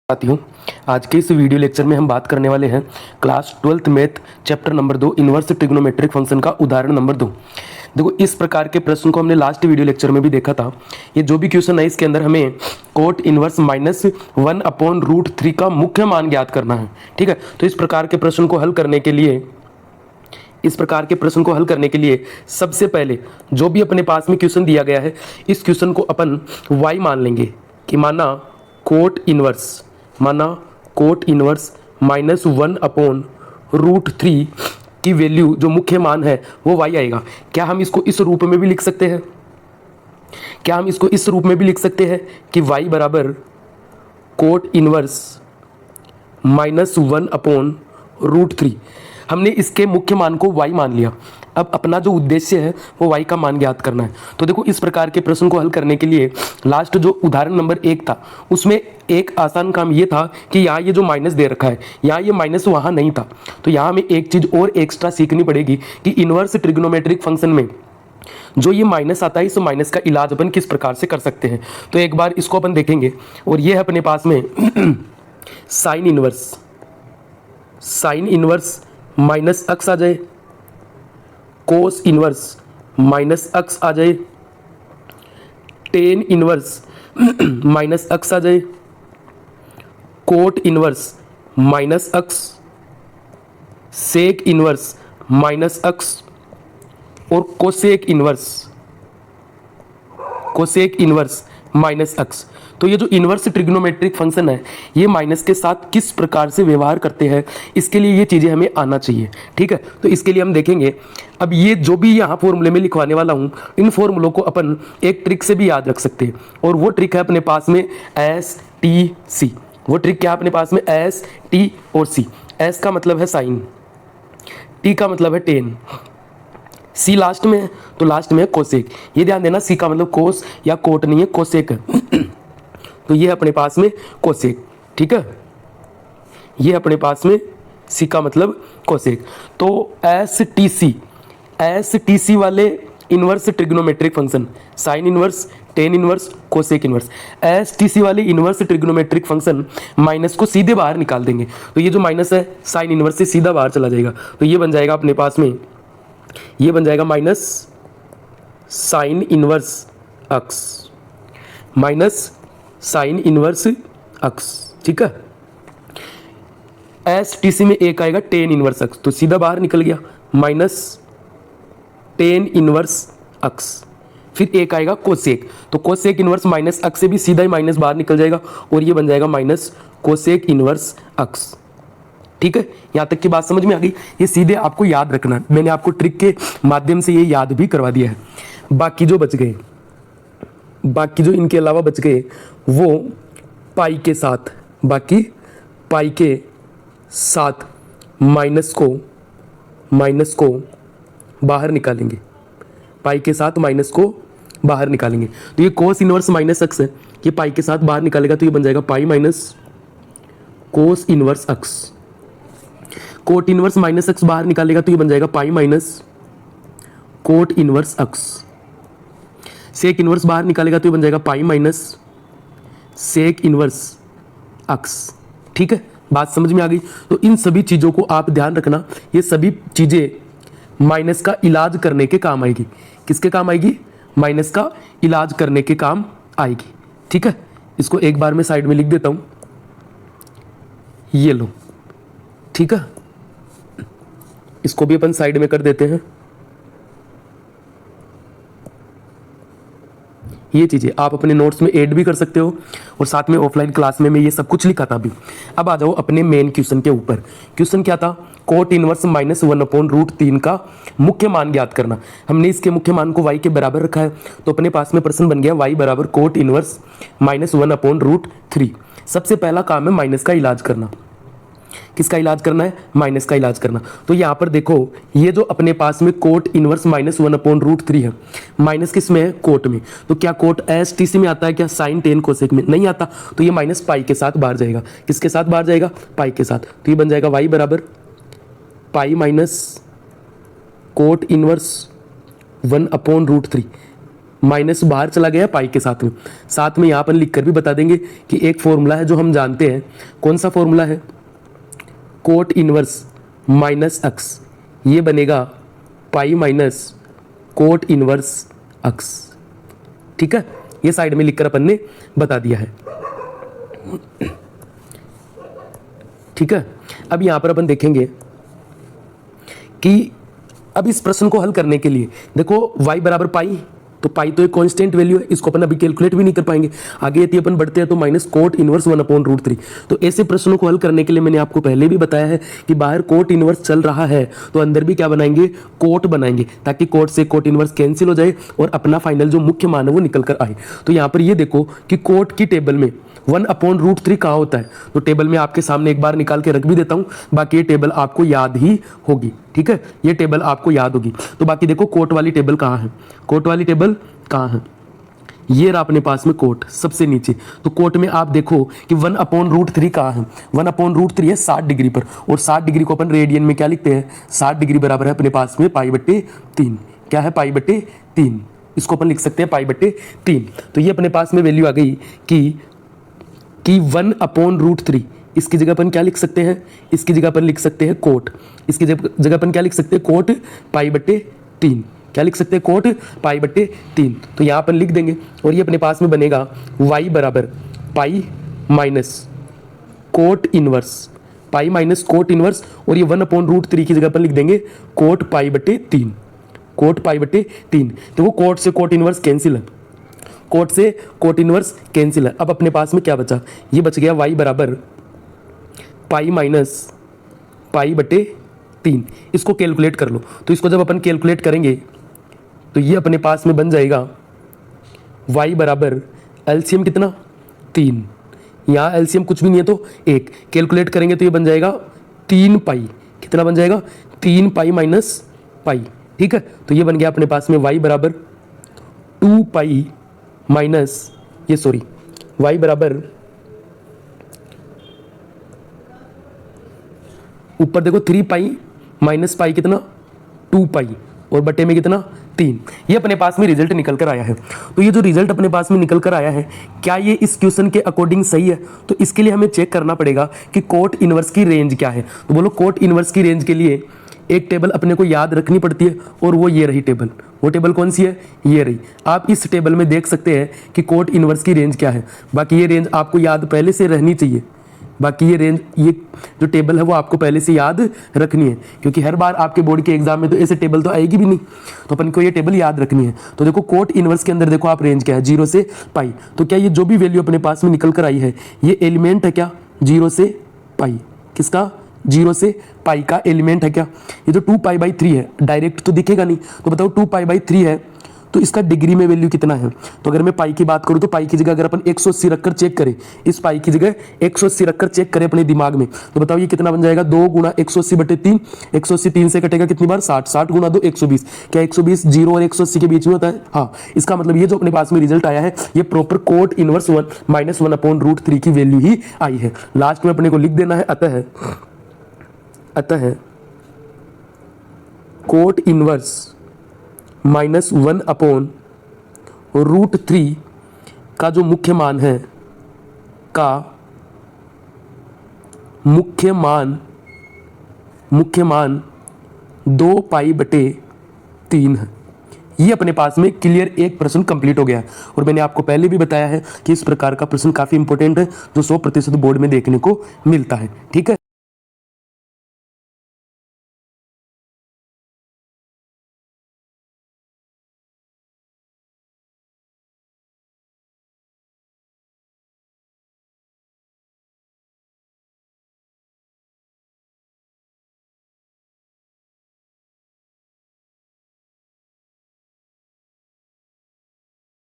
साथियों, आज के इस वीडियो लेक्चर में हम बात करने वाले हैं class 12th math chapter number 2 inverse trigonometric function का उदाहरण नंबर 2। देखो, इस प्रकार के प्रश्न को हमने लास्ट वीडियो लेक्चर में भी देखा था। ये जो भी क्वेश्चन है इसके अंदर हमें कोट इन्वर्स -1/√3 का मुख्य मान ज्ञात करना है। ठीक है, तो इस प्रकार के प्रश्न को हल करने के लिए सबसे पहले जो भी अपने पास में क्वेश्चन दिया गया है इस क्वेश्चन को अपन y मान लेंगे कि माना कोट इन्वर्स -1/√3 की वैल्यू जो मुख्य मान है वो y आएगा। क्या हम इसको इस रूप में भी लिख सकते हैं? कि y बराबर कोट इन्वर्स -1/√3। हमने इसके मुख्य मान को y मान लिया। अब अपना जो उद्देश्य है वो y का मान ज्ञात करना है। तो देखो, इस प्रकार के प्रश्न को हल करने के लिए लास्ट जो उदाहरण नंबर 1 था उसमें एक आसान काम ये था कि यहाँ ये जो माइनस दे रखा है, यहाँ ये माइनस वहाँ नहीं था। तो यहाँ हमें एक चीज़ और एक्स्ट्रा सीखनी पड़ेगी कि इन्वर्स ट्रिग्नोमेट्रिक फंक्शन में जो ये माइनस आता है इस माइनस का इलाज अपन किस प्रकार से कर सकते हैं। तो एक बार इसको अपन देखेंगे। और ये है अपने पास में साइन इन्वर्स माइनस अक्स आ जाए, कोस इन्वर्स माइनस अक्स आ जाए, टेन इन्वर्स माइनस अक्स आ जाए, कोट इन्वर्स माइनस अक्स, सेक इन्वर्स माइनस अक्स और कोसेक इन्वर्स माइनस अक्स। तो ये जो इन्वर्स ट्रिग्नोमेट्रिक फंक्शन है ये माइनस के साथ किस प्रकार से व्यवहार करते हैं, इसके लिए ये चीज़ें हमें आना चाहिए। ठीक है, तो इसके लिए हम देखेंगे। अब ये जो भी यहाँ फॉर्मूले में लिखवाने वाला हूँ इन फॉर्मूलों को अपन एक ट्रिक से भी याद रख सकते हैं। और वो ट्रिक है अपने पास में STC। वो ट्रिक क्या है अपने पास में? S, T और C। S का मतलब है साइन, T का मतलब है टेन, C लास्ट में है तो लास्ट में है कोसेक। ये ध्यान देना, C का मतलब कोस या कोट नहीं है, कोसेक है। तो ये है अपने पास में कोसेक। ठीक है, ये अपने पास में C का मतलब कोसेक। तो STC वाले inverse trigonometric function sine inverse, tan inverse, cosec inverse, STC वाले इन्वर्स ट्रिग्नोमेट्रिक फंक्शन माइनस को सीधे बाहर निकाल देंगे। तो ये जो माइनस है साइन इन्वर्स से सीधा बाहर चला जाएगा। तो ये बन जाएगा अपने पास में, ये बन जाएगा minus sine inverse x minus sine inverse x. ठीक है, STC में एक आएगा टेन इन्वर्स अक्स, तो सीधा बाहर निकल गया माइनस टेन इन्वर्स अक्स। फिर एक आएगा कोसेक, तो कोसेक इन्वर्स माइनस अक्स से भी सीधा ही माइनस बाहर निकल जाएगा और ये बन जाएगा माइनस कोसेक इन्वर्स अक्स। ठीक है, यहाँ तक की बात समझ में आ गई? ये सीधे आपको याद रखना, मैंने आपको ट्रिक के माध्यम से ये याद भी करवा दिया है। बाकी जो इनके अलावा बच गए वो पाई के साथ माइनस को बाहर निकालेंगे, पाई के साथ माइनस को बाहर निकालेंगे। तो ये कोस इन्वर्स माइनस अक्स है, ये पाई के साथ बाहर निकालेगा तो ये बन जाएगा पाई माइनस कोस इन्वर्स अक्स। कोट इन्वर्स माइनस अक्स बाहर निकालेगा तो ये बन जाएगा पाई माइनस कोट इन्वर्स अक्स। सेक इन्वर्स बाहर निकालेगा तो ये बन जाएगा pi minus sec inverse x. ठीक है, बात समझ में आ गई? तो इन सभी चीज़ों को आप ध्यान रखना, ये सभी चीज़ें माइनस का इलाज करने के काम आएगी। किसके काम आएगी? माइनस का इलाज करने के काम आएगी। ठीक है, इसको एक बार मैं साइड में लिख देता हूँ, ये लो। ठीक है, इसको भी अपन साइड में कर देते हैं। ये चीज़ें आप अपने नोट्स में ऐड भी कर सकते हो और साथ में ऑफलाइन क्लास में मैं ये सब कुछ लिखा था अभी। अब आ जाओ अपने मेन क्वेश्चन के ऊपर। क्वेश्चन क्या था? कोट इन्वर्स -1/√3 का मुख्य मान ज्ञात करना। हमने इसके मुख्य मान को y के बराबर रखा है तो अपने पास में प्रश्न बन गया y बराबर कोट इन्वर्स -1/√3। सबसे पहला काम है माइनस का इलाज करना। किसका इलाज करना है? माइनस का इलाज करना। तो यहाँ पर देखो, ये जो अपने पास में कोट इन्वर्स -1/√3 है, माइनस किस में है? कोट में। तो क्या कोट STC में आता है क्या? साइन टेन कोसेक में नहीं आता। तो ये माइनस पाई के साथ बाहर जाएगा। किसके साथ बाहर जाएगा? पाई के साथ। तो ये बन जाएगा y बराबर pi minus cot inverse 1/√3। Minus बाहर चला गया पाई के साथ में यहाँ पर लिख कर भी बता देंगे कि एक फॉर्मूला है जो हम जानते हैं। कौन सा फॉर्मूला है? कोट इनवर्स माइनस अक्स, ये बनेगा पाई माइनस कोट इनवर्स अक्स। ठीक है, ये साइड में लिखकर अपन ने बता दिया है। ठीक है, अब यहां पर अपन देखेंगे कि अब इस प्रश्न को हल करने के लिए देखो y बराबर पाई, तो पाई तो एक कांस्टेंट वैल्यू है, इसको अपन अभी कैलकुलेट भी नहीं कर पाएंगे। आगे यदि अपन बढ़ते हैं तो माइनस कोट इनवर्स 1/√3। तो ऐसे प्रश्नों को हल करने के लिए मैंने आपको पहले भी बताया है कि बाहर कोट इनवर्स चल रहा है तो अंदर भी क्या बनाएंगे? कोट बनाएंगे, ताकि कोट से कोट इनवर्स कैंसिल हो जाए और अपना फाइनल जो मुख्य मान है वो निकल कर आए। तो यहाँ पर ये देखो कि कोट की टेबल में 1/√3 कहाँ होता है, तो टेबल में आपके सामने एक बार निकाल के रख भी देता हूँ, बाकी ये टेबल आपको याद ही होगी। ठीक है, ये टेबल आपको याद होगी। तो बाकी देखो कोट वाली टेबल कहाँ है, कोट वाली टेबल कहाँ है? ये रहा अपने पास में कोट सबसे नीचे। तो कोट में आप देखो कि 1/√3 कहाँ है? 1/√3 है 60 डिग्री पर, और 60 डिग्री को अपन रेडियन में क्या लिखते हैं? 60 डिग्री बराबर है अपने पास में पाई/3। क्या है? पाई/3। इसको अपन लिख सकते हैं पाई/3। तो ये अपने पास में वैल्यू आ गई कि 1/√3। इसकी जगह अपन क्या लिख सकते हैं? इसकी जगह अपन लिख सकते हैं कोट। इसकी जगह अपन क्या लिख सकते हैं? कोट पाई/3। क्या लिख सकते हैं? कोट पाई/3। तो यहाँ अपन लिख देंगे और ये अपने पास में बनेगा y बराबर pi minus cot inverse, pi minus cot inverse, और ये 1/√3 की जगह अपन लिख देंगे कोट पाई/3। कोट पाई/3। देखो कोट से कोट इनवर्स कैंसिल है, कोट से कोट इनवर्स कैंसिल है। अब अपने पास में क्या बचा? ये बच गया y बराबर पाई माइनस पाई/3। इसको कैलकुलेट कर लो। तो इसको जब अपन कैलकुलेट करेंगे तो ये अपने पास में बन जाएगा y बराबर एलसीएम कितना? 3। यहाँ एलसीएम कुछ भी नहीं है तो 1। कैलकुलेट करेंगे तो ये बन जाएगा 3 पाई। कितना बन जाएगा? 3 पाई माइनस पाई। ठीक है, तो ये बन गया अपने पास में y बराबर 2 पाई माइनस y बराबर ऊपर देखो 3 पाई माइनस पाई कितना? 2 पाई, और बटे में कितना? 3। ये अपने पास में रिजल्ट निकल कर आया है। तो ये जो रिजल्ट अपने पास में निकल कर आया है, क्या ये इस क्वेश्चन के अकॉर्डिंग सही है? तो इसके लिए हमें चेक करना पड़ेगा कि कोट इनवर्स की रेंज क्या है। तो बोलो कोट इनवर्स की रेंज के लिए एक टेबल अपने को याद रखनी पड़ती है, और वो ये रही टेबल। वो टेबल कौन सी है? ये रही। आप इस टेबल में देख सकते हैं कि कोट इनवर्स की रेंज क्या है। बाकी ये रेंज आपको याद पहले से रहनी चाहिए। बाकी ये रेंज, ये जो टेबल है वो आपको पहले से याद रखनी है, क्योंकि हर बार आपके बोर्ड के एग्जाम में तो ऐसे टेबल तो आएगी भी नहीं, तो अपन को ये टेबल याद रखनी है। तो देखो कोट इनवर्स के अंदर देखो आप रेंज क्या है? 0 से पाई। तो क्या ये जो भी वैल्यू अपने पास में निकल कर आई है ये एलिमेंट है क्या? 0 से पाई। किसका? 0 से पाई का एलिमेंट है क्या? ये जो 2 पाई/3 है डायरेक्ट तो दिखेगा नहीं, तो बताओ 2 पाई/3 है तो इसका डिग्री में वैल्यू कितना है? तो अगर मैं पाई की बात करूं तो पाई की जगह अगर अपन 180 रखकर चेक करें, इस पाई की जगह 180 रखकर चेक करें अपने दिमाग में, तो बताओ ये कितना बन जाएगा? 2 गुणा 180/3। 180 3 से कटेगा कितनी बार? 60। 60 गुणा 2 120। क्या 120 0 और 180 के बीच में होता है? हाँ। इसका मतलब ये जो अपने पास में रिजल्ट आया है ये प्रॉपर कोट इनवर्स 1/√3 की वैल्यू ही आई है। लास्ट में अपने को लिख देना है अतः कोट इनवर्स -1/√3 का जो मुख्य मान है मुख्य मान 2 पाई/3 है। ये अपने पास में क्लियर एक प्रश्न कंप्लीट हो गया। और मैंने आपको पहले भी बताया है कि इस प्रकार का प्रश्न काफी इंपॉर्टेंट है, जो 100% बोर्ड में देखने को मिलता है। ठीक है।